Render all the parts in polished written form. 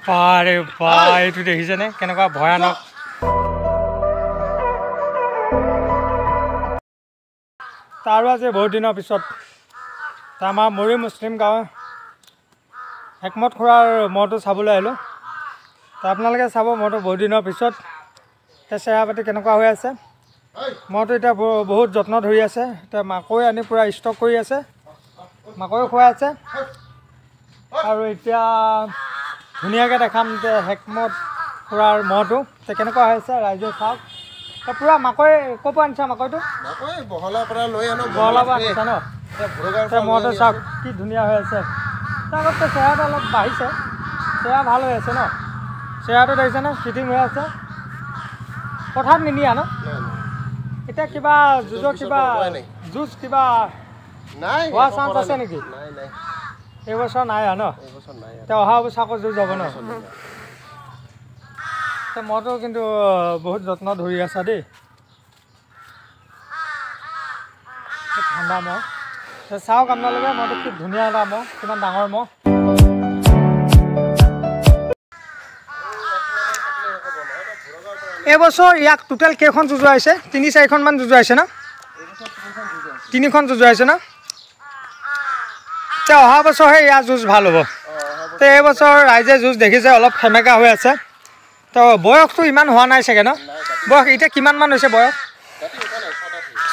বাৰে বা এইটো দেখিছেনে কেনেকুৱা ভয়ানক তাৰো আজি বহুত দিনৰ পিছত আমাৰ মৰি মুছলিম গাঁও একমত খুৰাৰ মহটো চাবলৈ আহিলোঁ আপোনালোকে চাব মহটো বহুত দিনৰ পিছত চেহেৰা পাতি কেনেকুৱা হৈ আছে মহটো এতিয়া বহুত যত্ন ধৰি আছে এতিয়া মাকৈ আনি পূৰা ষ্টক কৰি আছে মাকৈ খুৱাই আছে আৰু এতিয়া ধুনীয়াকৈ দেখাম যে একমত খুৰাৰ মহটো কেনেকুৱা হৈছে ৰাইজে চাওক পূৰা মাকৈ ক'ৰ পৰা আনিছা মাকৈটো বহলাৰ পৰা লৈ আনো বহলাৰ পৰা আনিছা ন মহটো চাওক কি ধুনীয়া হৈ আছে আগতকৈ চেহেৰাটো অলপ বাঢ়িছে চেহেৰা ভাল হৈ আছে ন চেহেৰাটো দেখিছেনে ফিটিং হৈ আছে পথাৰত নিনিয়া ন এতিয়া কিবা যুঁজৰ কিবা যুঁজ কিবা হোৱা চান্স আছে নেকি এইবছৰ নাই আৰু ন এতিয়া অহা বছৰ আকৌ যুঁজ হ'ব ন মইতো কিন্তু বহুত যত্ন ধৰি আছা দেই ঠাণ্ডা মহ চাওক আপোনালোকে মইতো কি ধুনীয়া এটা মহ কিমান ডাঙৰ মহ এইবছৰ ইয়াক টোটেল কেইখন যুঁজোৱাইছে 3-4খনমান যুঁজোৱাইছে ন 3খন যুঁজোৱাইছে ন এতিয়া অহা বছৰহে ইয়াৰ যুঁজ ভাল হ'ব তো এইবছৰ ৰাইজে যুঁজ দেখিছে অলপ সেমেকা হৈ আছে তো বয়সটো ইমান হোৱা নাই চাগে ন বয়স এতিয়া কিমানমান হৈছে বয়স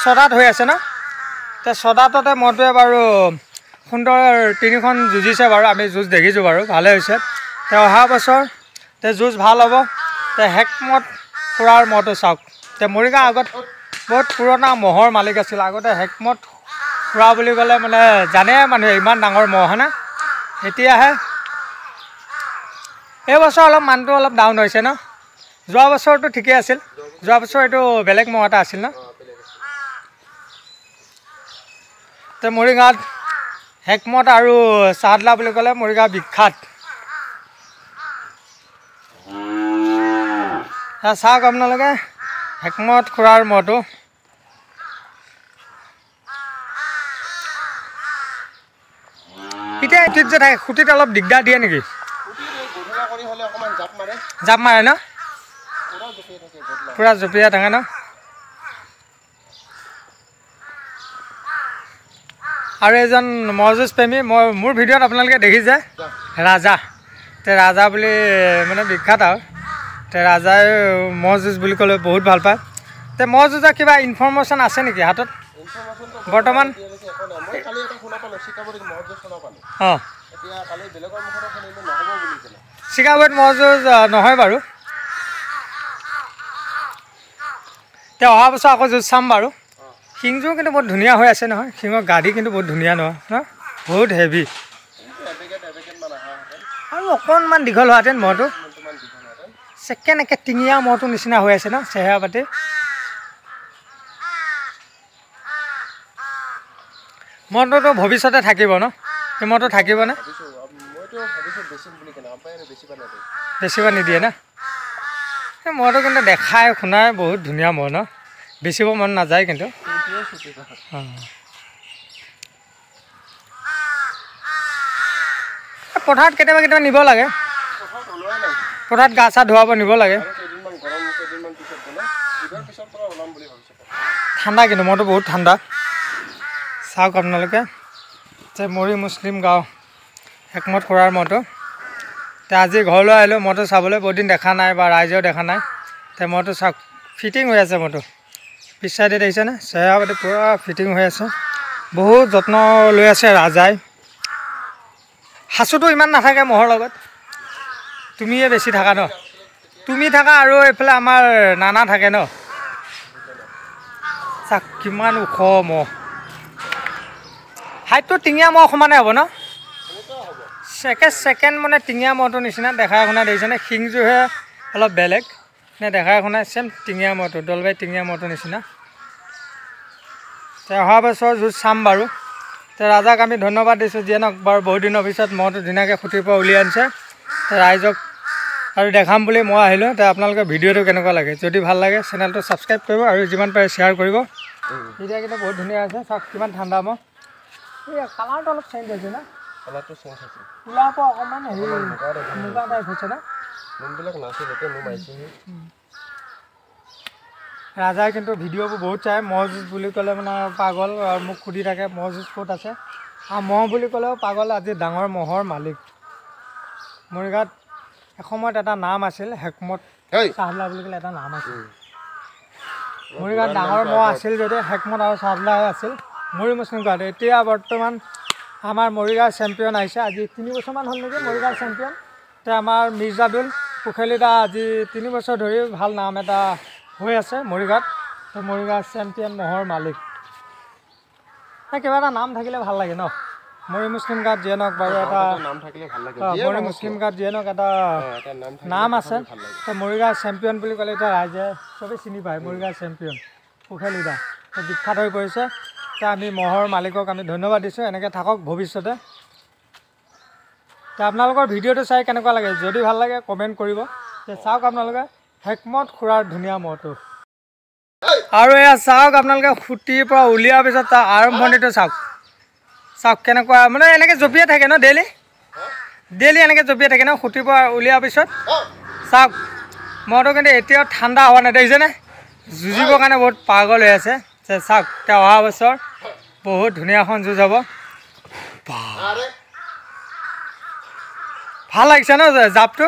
6টাত হৈ আছে ন তো 6টাতে মইটোৱে বাৰু সুন্দৰ 3খন যুঁজিছে বাৰু আমি যুঁজ দেখিছোঁ বাৰু ভালে হৈছে তো অহা বছৰ তে যুঁজ ভাল হ'ব তো একমত খুৰাৰ মহটো চাওক তো মৰিগাঁও আগত বহুত পুৰণা মহৰ মালিক আছিল আগতে একমত খুৰা বুলি ক'লে মানে জানে মানুহে ইমান ডাঙৰ মহ হয়নে এতিয়াহে এই বছৰ অলপ মানুহটো অলপ ডাউন হৈছে ন যোৱা বছৰটো ঠিকেই আছিল যোৱা বছৰ এইটো বেলেগ মহ এটা আছিল ন তো মৰিগাঁৱত একমত আৰু চাহদলা বুলি ক'লে মৰিগাঁও বিখ্যাত চাওক আপোনালোকে একমত খুৰাৰ মহটো এতিয়া এইটোত যে থাকে খুটিত অলপ দিগদাৰ দিয়ে নেকি জাপ মাৰে ন পূৰা জঁপিয়াই থাকে ন আৰু এজন মহযুঁজ প্ৰেমী মোৰ ভিডিঅ'ত আপোনালোকে দেখিছে ৰাজা তে ৰাজা বুলি মানে বিখ্যাত আৰু তে ৰাজাই মহযুঁজ বুলি ক'লে বহুত ভাল পায় তে মহযুঁজৰ কিবা ইনফৰ্মেশ্যন আছে নেকি হাতত বৰ্তমান অঁ চিকাগোত মহযুঁজ নহয় বাৰু তেওঁ অহা বছৰ আকৌ যুঁজ চাম বাৰু শিংযোৰ কিন্তু বহুত ধুনীয়া হৈ আছে নহয় শিঙৰ গাড়ী কিন্তু বহুত ধুনীয়া নহয় ন বহুত হেভি আৰু অকণমান দীঘল হোৱাহেঁতেন মহটো ছেকেণ্ড একে টিঙীয়া মহটো নিচিনা হৈ আছে ন চেহেৰা পাতি মহটোতো ভৱিষ্যতে থাকিব ন সেই মহটো থাকিবনে বেছিব নিদিয়ে না সেই মহটো কিন্তু দেখাই শুনাই বহুত ধুনীয়া মহ ন বেচিব মন নাযায় কিন্তু পথাৰত কেতিয়াবা নিব লাগে পথাৰত গা চা ধুৱাব নিব লাগে ঠাণ্ডা কিন্তু মইতো বহুত ঠাণ্ডা চাওক আপোনালোকে যে মৰি মুছলিম গাঁও একমত খুৰাৰ মহটো তে আজি ঘৰলৈ আহিলোঁ মহটো চাবলৈ বহুত দিন দেখা নাই বা ৰাইজেও দেখা নাই তে মহটো চাওক ফিটিং হৈ আছে মহটো পিছ চাইডে দেখিছেনে চেহেৰা পাতি পূৰা ফিটিং হৈ আছে বহুত যত্ন লৈ আছে ৰাজাই সাঁচোটো ইমান নাথাকে মহৰ লগত তুমিয়ে বেছি থাকা ন তুমি থাকা আৰু এইফালে আমাৰ নানা থাকে ন চাওক কিমান ওখ মহ হাইটটো টিঙীয়া মহ সমানে হ'ব ন ছেকেণ্ড মানে টিঙীয়া মহটোৰ নিচিনা দেখাই শুনা দেখিছেনে শিংযোৰহে অলপ বেলেগ নে দেখাই শুনাই চেম টিঙীয়া মহটো দলবাৰী টিঙীয়া মহটোৰ নিচিনা তে অহা বছৰ যুঁজ চাম বাৰু তে ৰাজাক আমি ধন্যবাদ দিছোঁ যিয়ে নহওক বাৰু বহুত দিনৰ পিছত মহটো ধুনীয়াকৈ খুটিৰ পৰা উলিয়াই আনিছে তে ৰাইজক আৰু দেখাম বুলি মই আহিলোঁ তে আপোনালোকে ভিডিঅ'টো কেনেকুৱা লাগে যদি ভাল লাগে চেনেলটো ছাবস্ক্ৰাইব কৰিব আৰু যিমান পাৰে শ্বেয়াৰ কৰিব এতিয়া কিন্তু বহুত ধুনীয়া আছে চাওক কিমান ঠাণ্ডা মহ এই কালাৰটো অলপ চেঞ্জ হৈছে না কালাৰটো চেঞ্জ হৈছে ওলাব অকণমান হেৰি মুগা টাইপ হৈছে না নোমবিলাক নাছিল এতিয়া নোম আহিছেহি ৰাজাই কিন্তু ভিডিঅ'বোৰ বহুত চাই মহ যুঁজ বুলি ক'লে মানে পাগল আৰু মোক সুধি থাকে মহ যুঁজ ক'ত আছে আৰু মহ বুলি ক'লেও পাগল আজি ডাঙৰ মহৰ মালিক মৰিগাঁৱত এসময়ত এটা নাম আছিল হেকমত চাহলা বুলি ক'লে এটা নাম আছিল মৰিগাঁৱত ডাঙৰ মহ আছিল যদি হেকমত আৰু চাহলাই আছিল মৰি মুছলিম গাঁৱত এতিয়া বৰ্তমান আমাৰ মৰিগাঁও চেম্পিয়ন আহিছে আজি 3 বছৰমান হ'ল নেকি মৰিগাঁও চেম্পিয়ন এতিয়া আমাৰ মিৰ্জাদুল পুখেলিদা আজি 3 বছৰ ধৰি ভাল নাম এটা হৈ আছে মৰিগাঁৱত মৰিগাঁও চেম্পিয়ন মহৰ মালিক কিবা এটা নাম থাকিলে ভাল লাগে ন মৰি মুছলিম গাঁৱত যিয়ে নহওক বাৰু এটা নাম থাকিলে ভাল লাগে মৰি মুছলিম গাঁৱত যিয়ে নহওক এটা নাম আছে মৰিগাঁও চেম্পিয়ন বুলি ক'লে এতিয়া ৰাইজে চবেই চিনি পায় মৰিগাঁও চেম্পিয়ন পুখেলিদা বিখ্যাত হৈ পৰিছে এতিয়া আমি মহৰ মালিকক আমি ধন্যবাদ দিছোঁ এনেকৈ থাকক ভৱিষ্যতে এতিয়া আপোনালোকৰ ভিডিঅ'টো চাই কেনেকুৱা লাগে যদি ভাল লাগে কমেণ্ট কৰিব এতিয়া চাওক আপোনালোকে হেকমত খুৰাৰ ধুনীয়া মহটো আৰু এয়া চাওক আপোনালোকে খুটিৰ পৰা উলিওৱাৰ পিছত তাৰ আৰম্ভণিটো চাওক চাওক কেনেকুৱা মানে এনেকৈ জঁপিয়াই থাকে ন ডেইলি এনেকৈ জঁপিয়াই থাকে ন খুটিৰ পৰা উলিওৱাৰ পিছত চাওক মহটো কিন্তু এতিয়াও ঠাণ্ডা হোৱা নাই দেখিছেনে যুঁজিবৰ কাৰণে বহুত পাগল হৈ আছে চাওক এতিয়া অহা বছৰ বহুত ধুনীয়া এখন যুঁজ হ'ব ভাল লাগিছে ন জাপটো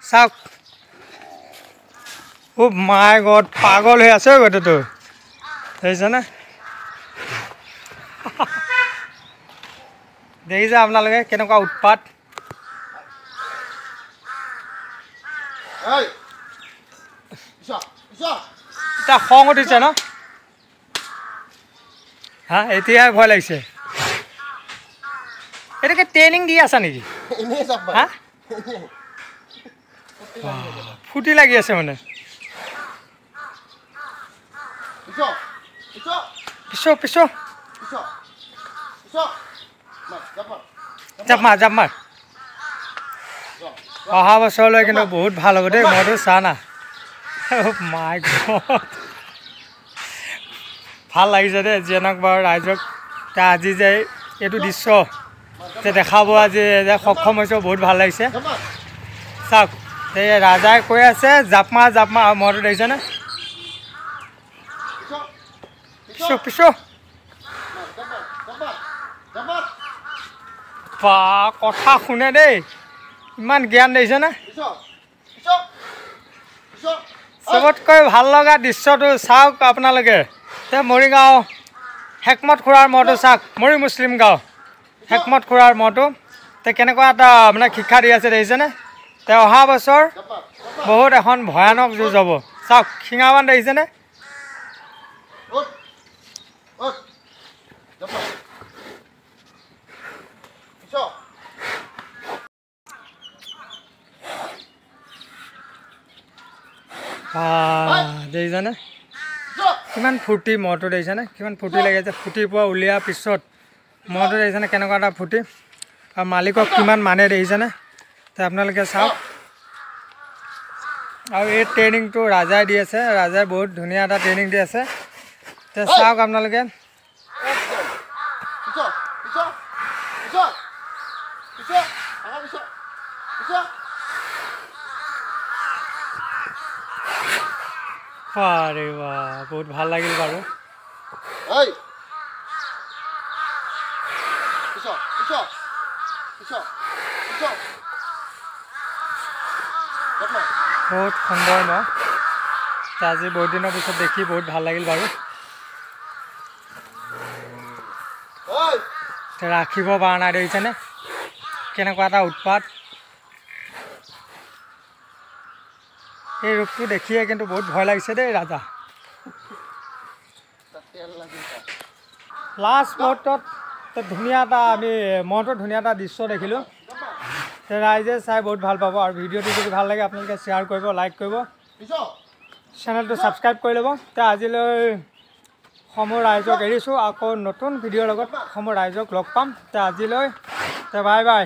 চাওক মাই গড পাগল হৈ আছে গোটেইটো দেখিছেনে দেখিছে আপোনালোকে কেনেকুৱা উৎপাত এতিয়া খং উঠিছে ন হা এতিয়াই ভয় লাগিছে এটাকে ট্ৰেইনিং দি আছা নেকি হা ফুটি লাগি আছে মানে পিছো জাপ মাৰ অহা বছৰলৈ কিন্তু বহুত ভাল হ'ব দেই মইতো চা না মাই গড ভাল লাগিছে দেই যিয়েনক বাৰু ৰাইজক এতিয়া আজি যে এইটো দৃশ্য যে দেখাব আজি যে সক্ষম হৈছে বহুত ভাল লাগিছে চাওক এই ৰাজাই কৈ আছে জাপ মাৰ আৰু মইতো দেখিছেনে পিছো বা কথা শুনে দেই ইমান জ্ঞান দেখিছেনে চবতকৈ ভাল লগা দৃশ্যটো চাওক আপোনালোকে এতিয়া মৰিগাঁও হেকমত খুৰাৰ মহটো চাওক মৰি মুছলিম গাঁও হেকমত খুৰাৰ মহটো এতিয়া কেনেকুৱা এটা মানে শিক্ষা দি আছে দেখিছেনে তেওঁ অহা বছৰ বহুত এখন ভয়ানক যুঁজ হ'ব চাওক শিঙাবান দেখিছেনে দেখিছেনে কিমান ফূৰ্তি মহটো দেখিছেনে কিমান ফূৰ্তি লাগি আছে ফুটিৰ পৰা উলিওৱাৰ পিছত মহটো দেখিছেনে কেনেকুৱা এটা ফূৰ্তি আৰু মালিকক কিমান মানে দেখিছেনে তে আপোনালোকে চাওক আৰু এই ট্ৰেইনিংটো ৰাজাই দি আছে ৰাজাই বহুত ধুনীয়া এটা ট্ৰেইনিং দি আছে তে চাওক আপোনালোকে আৰে বাহ বহুত ভাল লাগিল বাৰু বহুত সুন্দৰ ন আজি বহুত দিনৰ পিছত দেখি বহুত ভাল লাগিল বাৰু ৰাখিব পৰা নাই দেখিছেনে কেনেকুৱা এটা উৎপাত এই ৰূপটো দেখিয়ে কিন্তু বহুত ভয় লাগিছে দেই ৰাজা লাষ্ট মুহূৰ্তত ধুনীয়া এটা আমি মনটো ধুনীয়া এটা দৃশ্য দেখিলোঁ ৰাইজে চাই বহুত ভাল পাব আৰু ভিডিঅ'টো যদি ভাল লাগে আপোনালোকে শ্বেয়াৰ কৰিব লাইক কৰিব চেনেলটো ছাবস্ক্ৰাইব কৰি ল'ব তে আজিলৈ সমূহ ৰাইজক এৰিছোঁ আকৌ নতুন ভিডিঅ'ৰ লগত সমূহ ৰাইজক লগ পাম তে আজিলৈ তে বাই বাই